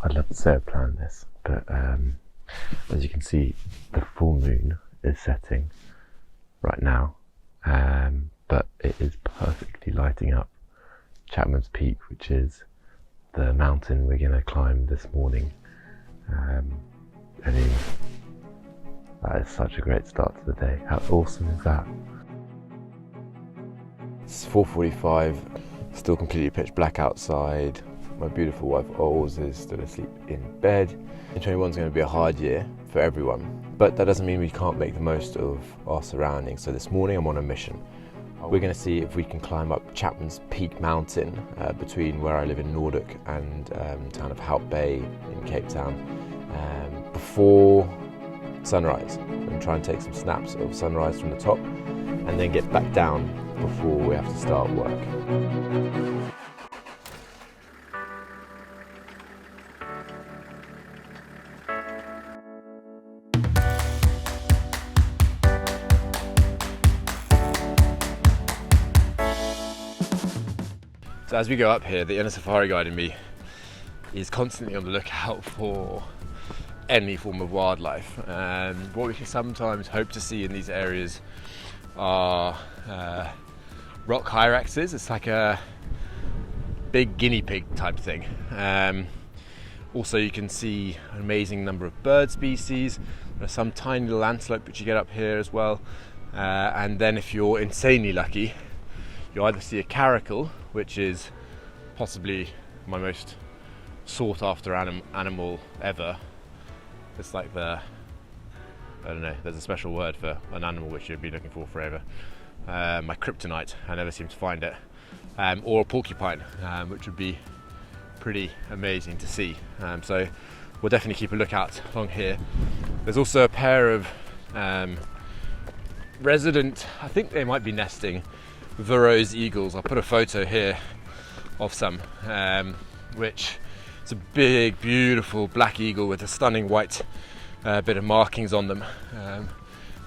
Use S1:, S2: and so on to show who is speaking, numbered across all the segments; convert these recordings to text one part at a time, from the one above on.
S1: I'd love to say I planned this, but as you can see, the full moon is setting right now, but it is perfectly lighting up Chapman's Peak, which is the mountain we're going to climb this morning. I mean, that is such a great start to the day. How awesome is that? It's 4:45, still completely pitch black outside. My beautiful wife Ols is still asleep in bed. 2021 is going to be a hard year for everyone, but that doesn't mean we can't make the most of our surroundings. So this morning I'm on a mission. We're going to see if we can climb up Chapman's Peak mountain between where I live in Nordic and the town of Hout Bay in Cape Town before sunrise, and try and take some snaps of sunrise from the top and then get back down before we have to start work. So as we go up here, the inner safari guide in me is constantly on the lookout for any form of wildlife. What we can sometimes hope to see in these areas are rock hyraxes. It's like a big guinea pig type thing. Also you can see an amazing number of bird species. There are some tiny little antelope which you get up here as well. And then if you're insanely lucky, you either see a caracal, which is possibly my most sought after animal ever. It's like I don't know, there's a special word for an animal which you'd be looking for forever. My kryptonite, I never seem to find it. Or a porcupine, which would be pretty amazing to see. So we'll definitely keep a lookout along here. There's also a pair of resident, I think they might be nesting, Varro's eagles. I'll put a photo here of some, which is a big, beautiful black eagle with a stunning white bit of markings on them.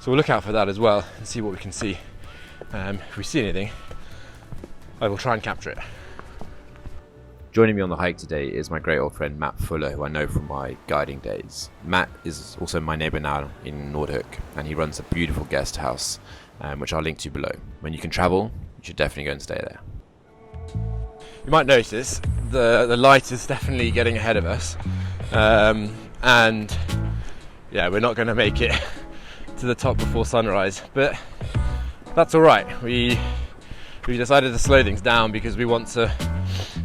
S1: So we'll look out for that as well and see what we can see. If we see anything, I will try and capture it. Joining me on the hike today is my great old friend Matt Fuller, who I know from my guiding days. Matt is also my neighbour now in Nordic, and he runs a beautiful guest house, which I'll link to below. When you can travel, you should definitely go and stay there. You might notice the light is definitely getting ahead of us, and yeah, we're not going to make it to the top before sunrise, but that's all right. We decided to slow things down because we want to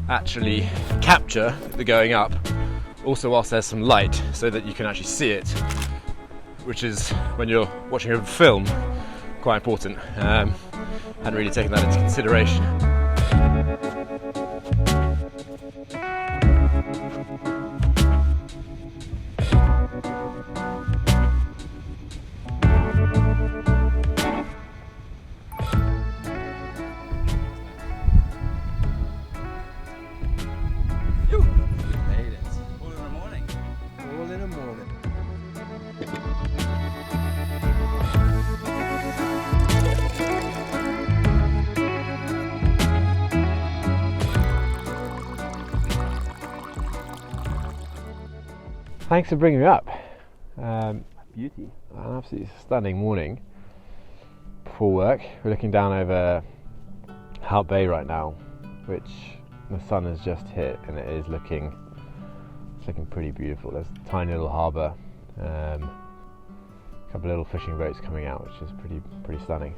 S1: actually capture the going up, also whilst there's some light, so that you can actually see it, which is, when you're watching a film, quite important. Hadn't really taken that into consideration. Thanks for bringing me up. Beauty. An absolutely stunning morning before work. We're looking down over Hout Bay right now, which the sun has just hit, and it's looking pretty beautiful. There's a tiny little harbour, a couple of little fishing boats coming out, which is pretty stunning.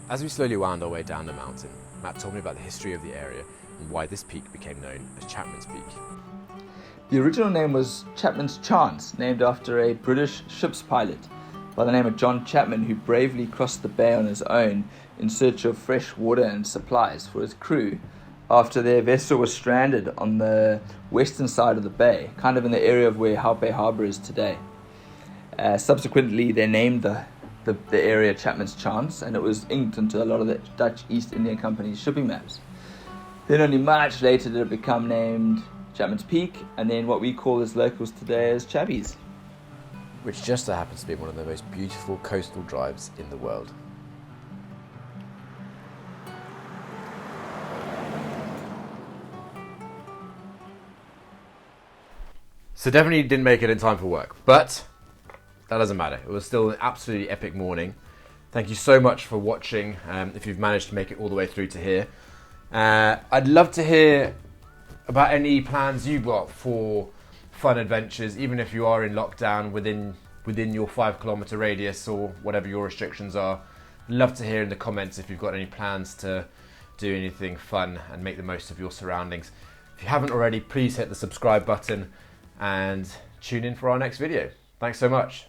S1: As we slowly wound our way down the mountain, Matt told me about the history of the area and why this peak became known as Chapman's Peak.
S2: The original name was Chapman's Chance, named after a British ship's pilot by the name of John Chapman, who bravely crossed the bay on his own in search of fresh water and supplies for his crew after their vessel was stranded on the western side of the bay, kind of in the area of where Hout Bay Harbour is today. Subsequently, they named the area Chapman's Chance, and it was inked into a lot of the Dutch East India Company's shipping maps. Then only much later did it become named Chapman's Peak, and then what we call as locals today as Chappies.
S1: Which just so happens to be one of the most beautiful coastal drives in the world. So definitely didn't make it in time for work, but that doesn't matter. It was still an absolutely epic morning. Thank you so much for watching, if you've managed to make it all the way through to here. I'd love to hear about any plans you've got for fun adventures, even if you are in lockdown within your 5 kilometer radius or whatever your restrictions are. Love to hear in the comments if you've got any plans to do anything fun and make the most of your surroundings. If you haven't already, please hit the subscribe button and tune in for our next video. Thanks so much.